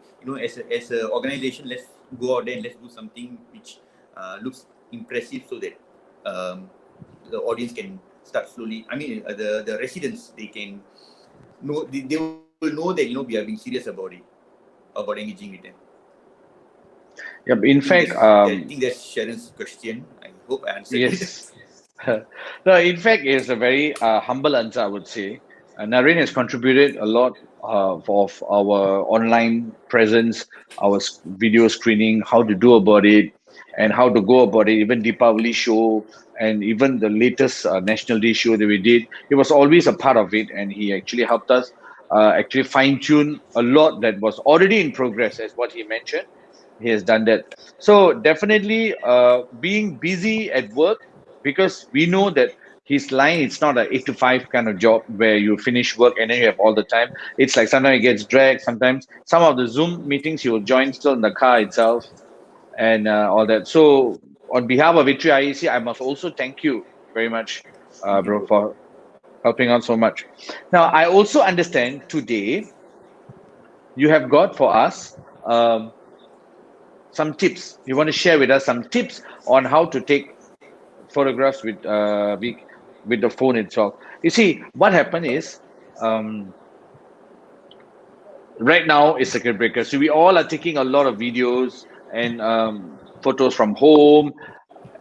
as an organization, let's go out there and let's do something which looks impressive, so that the audience can start slowly. I mean, the residents, they can know, they will know that we are being serious about engaging with them. Yep. In fact, I think that's Sharon's question. I hope I answered it. yes. No, in fact, it's a very humble answer, I would say. Naren has contributed a lot of our online presence, our video screening, how to do about it, and how to go about it. Even Deepavali show and even the latest National Day show that we did, he was always a part of it, and he actually helped us actually fine tune a lot that was already in progress, as what he mentioned. He has done that. So definitely, being busy at work because we know that his line, it's not a 8 to 5 kind of job where you finish work and then you have all the time. It's like sometimes it gets dragged. Sometimes some of the Zoom meetings he will join still in the car itself and all that. So on behalf of Vitri IEC, I must also thank you very much, Thank you, bro, bro. for helping out so much. Now, I also understand today you have got for us some tips. You want to share with us some tips on how to take photographs with the phone itself. You see, what happened is um, right now is circuit breaker, so we all are taking a lot of videos and photos from home,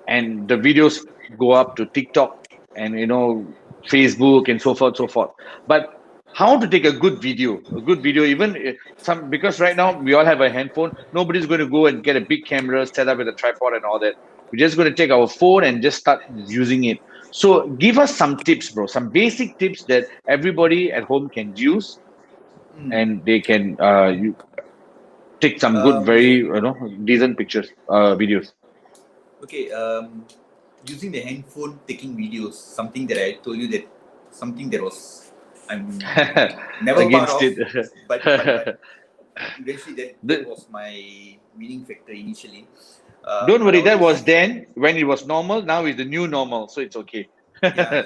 and the videos go up to TikTok and Facebook and so forth. But how to take a good video, even some, because right now we all have a handphone. Nobody's going to go and get a big camera, set up with a tripod and all that. We're just going to take our phone and just start using it. So give us some tips, bro. Some basic tips that everybody at home can use, Mm. and they can take some good, Um, very decent pictures, videos. okay. Using the handphone, taking videos, something that I told you that something that was I'm never part Against of, it. but eventually that The, was my winning factor initially. don't I worry, that always was then when it was normal. Now is the new normal, so it's okay. yeah.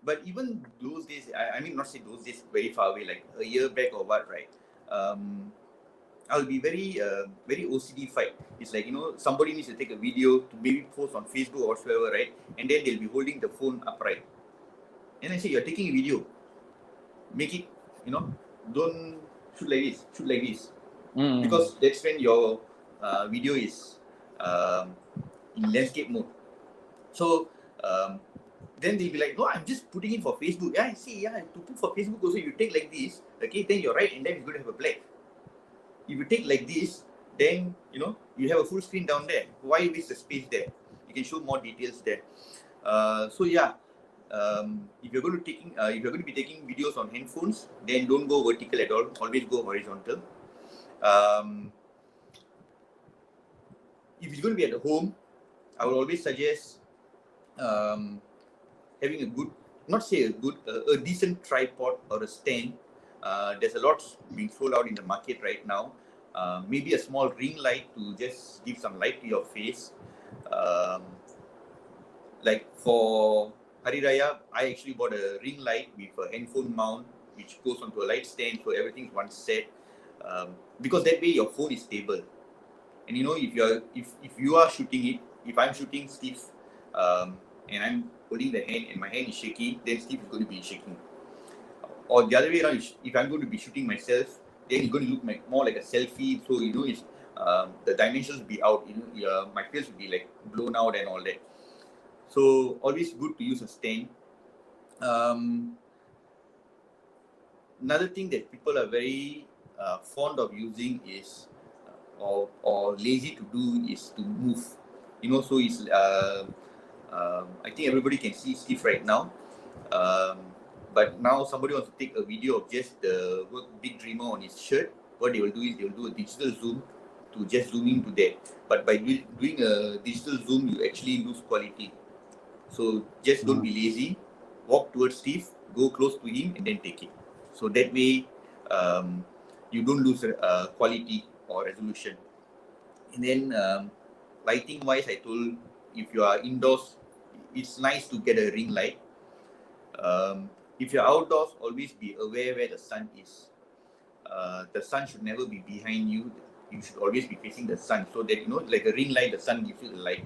But even those days, I mean, not say those days very far away, like a year back or what, right? Um, I'll be very OCD fight. It's like, somebody needs to take a video to maybe post on Facebook or whatsoever, right? And then they'll be holding the phone upright. And I say, you're taking a video, make it, you know, don't shoot like this, Mm. because that's when your video is um, in landscape mode. So um, then they'll be like, no, I'm just putting it for Facebook. Yeah, I see. Yeah, to put for Facebook also, you take like this. Okay, then you're right, and then it's going to have a black. If you take like this, then you have a full screen down there. Why waste the space there? You can show more details there. So yeah, if you're going to be taking videos on handphones, then don't go vertical at all. Always go horizontal. Um, if it's going to be at home, I would always suggest um, having a good, not say a good, a decent tripod or a stand. There's a lot being sold out in the market right now. Maybe a small ring light to just give some light to your face. Um, like for Hari Raya, I actually bought a ring light with a handphone mount, which goes onto a light stand, so everything's one set. Because that way your phone is stable. And if you are shooting it, if I'm shooting Steve, and I'm holding the hand and my hand is shaky, then Steve is going to be shaking. Or the other way around, if I'm going to be shooting myself, then it's going to look more like a selfie. So it's the dimensions will be out. My face will be like blown out and all that. So always good to use a stand. Um, Another thing that people are very fond of using is or lazy to do is to move. So it's I think everybody can see Steve right now. Um, but now somebody wants to take a video of just the big dreamer on his shirt. What they will do is they will do a digital zoom to just zoom into that. But by doing a digital zoom, you actually lose quality. So just don't be lazy. Walk towards Steve, go close to him, and then take it. So that way, you don't lose quality or resolution. And then lighting wise, I told, if you are indoors, it's nice to get a ring light. If you're outdoors, always be aware where the sun is. The sun should never be behind you. You should always be facing the sun, so that like a ring light, the sun gives you the light.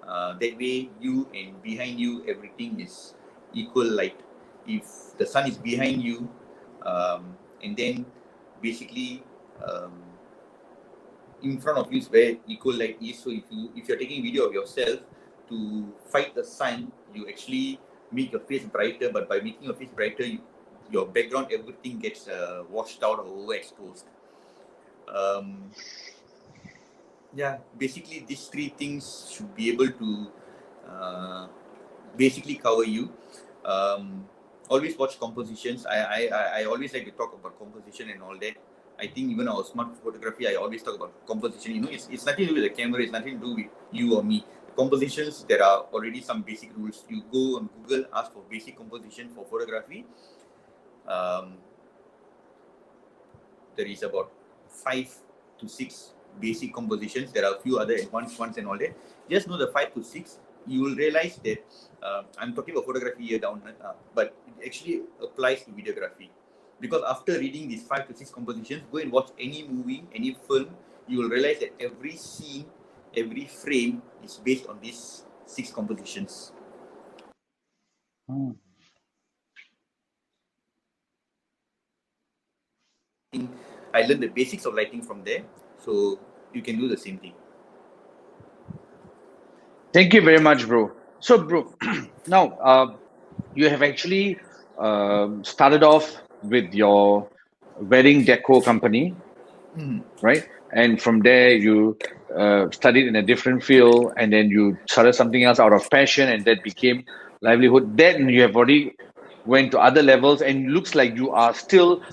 That way, you and behind you, everything is equal light. If the sun is behind you, and then basically in front of you is where equal light is. So if you're taking video of yourself to fight the sun, you actually make your face brighter. But by making your face brighter, your background, everything gets washed out or overexposed. Yeah, basically these three things should be able to uh, basically cover you. Always watch compositions. I always like to talk about composition and all that. I think even our smart photography, I always talk about composition. It's nothing to do with the camera. It's nothing to do with you or me. The compositions, there are already some basic rules. You go on Google, ask for basic composition for photography. There is about 5 to 6 basic compositions. There are a few other advanced ones and all that. Just know the 5 to 6. You will realize that I'm talking about photography here down, but it actually applies to videography. Because after reading these 5 to 6 compositions, go and watch any movie, any film, you will realize that every scene, every frame is based on these 6 compositions. I learned the basics of lighting from there, so you can do the same thing. Thank you very much, bro. So, bro, now you have actually started off with your wedding deco company, right? And from there, you studied in a different field, and then you started something else out of passion, and that became livelihood. Then you have already went to other levels, and looks like you are still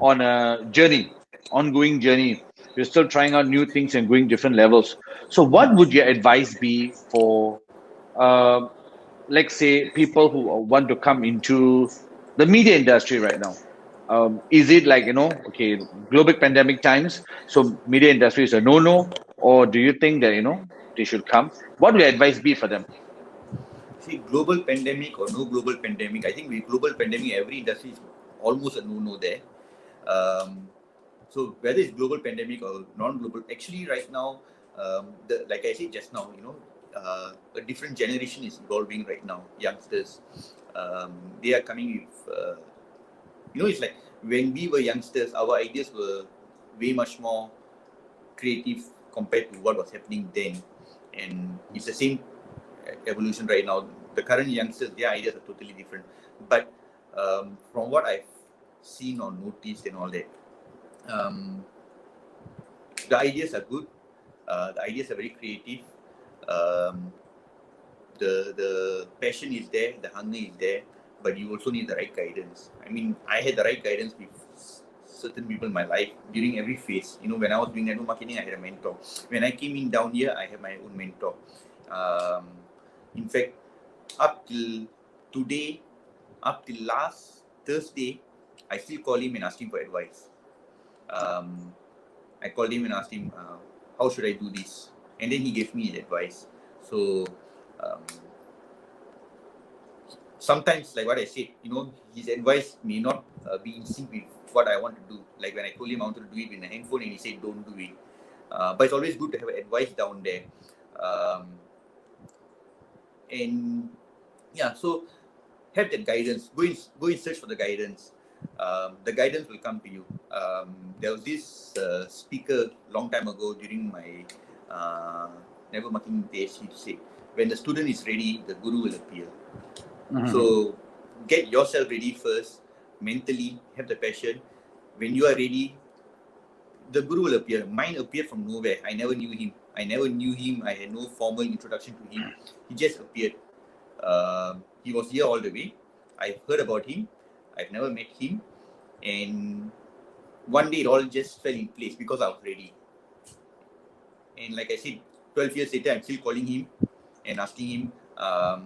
on a journey, ongoing journey. You're still trying out new things and going different levels. So, what would your advice be for, let's say, people who want to come into the media industry right now? Is it like, okay, global pandemic times, so media industry is a no-no, or do you think that, they should come? What would your advice be for them? See, global pandemic or no global pandemic, I think with global pandemic, every industry is almost a no-no there. So whether it's global pandemic or non-global, actually right now, like I said just now, a different generation is evolving right now. Youngsters, they are coming with, it's like when we were youngsters, our ideas were way much more creative compared to what was happening then, and it's the same evolution right now. The current youngsters, their ideas are totally different. But from what I've seen or noticed and all that, the ideas are good. The ideas are very creative. The passion is there, the hunger is there, but you also need the right guidance. I mean, I had the right guidance with certain people in my life during every phase. When I was doing network marketing, I had a mentor. When I came in down here, I had my own mentor. In fact, up till today, up till last Thursday, I still call him and ask him for advice. I called him and asked him, how should I do this? And then he gave me his advice. So sometimes, like what I said, his advice may not be in sync with what I want to do. Like when I told him I wanted to do it in a handphone, and he said, don't do it. But it's always good to have advice down there. And yeah, so have that guidance. Go and search for the guidance. The guidance will come to you. There was this speaker long time ago during my network marketing days. He said, when the student is ready, the guru will appear. So get yourself ready first, mentally, have the passion. When you are ready, the guru will appear. Mine appeared from nowhere. I never knew him. I had no formal introduction to him. He just appeared. He was here all the way. I've heard about him. I've never met him. And one day it all just fell in place because I was ready. And like I said, 12 years later, I'm still calling him and asking him, how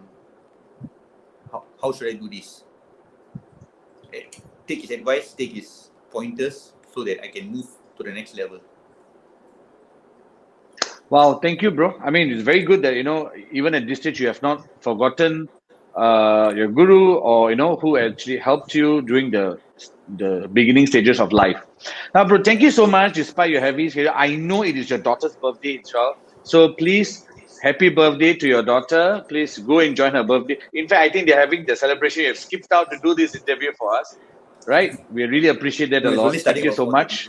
should I do this? Take his advice, take his pointers so that I can move to the next level. Wow, thank you, bro. I mean, it's very good that, even at this stage, you have not forgotten your guru, or, who actually helped you during the beginning stages of life. Now, bro, thank you so much, despite your heavy schedule. I know it is your daughter's birthday as well. So please, happy birthday to your daughter. Please go and join her birthday. In fact, I think they're having the celebration. You have skipped out to do this interview for us, right? We really appreciate that a lot. Thank you so much.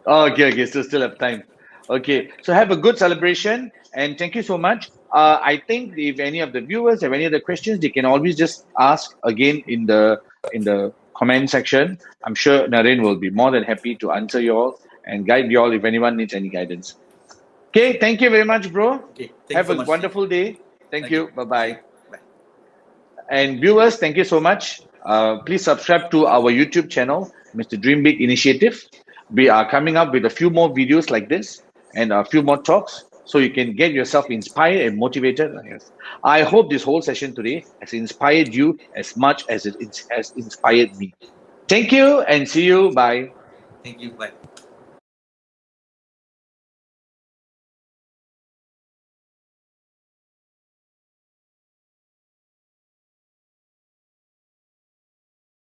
Okay, so still have time. Okay, so have a good celebration, and thank you so much. I think if any of the viewers have any other questions, they can always just ask again in the comment section. I'm sure Naren will be more than happy to answer you all and guide you all if anyone needs any guidance. Okay, thank you very much, bro. Okay, have a wonderful day. Thank you. Bye-bye. And viewers, thank you so much. Please subscribe to our YouTube channel, Mr. Dream Big Initiative. We are coming up with a few more videos like this and a few more talks. so you can get yourself inspired and motivated. Yes. I hope this whole session today has inspired you as much as it has inspired me. Thank you and see you. Bye. Thank you. Bye.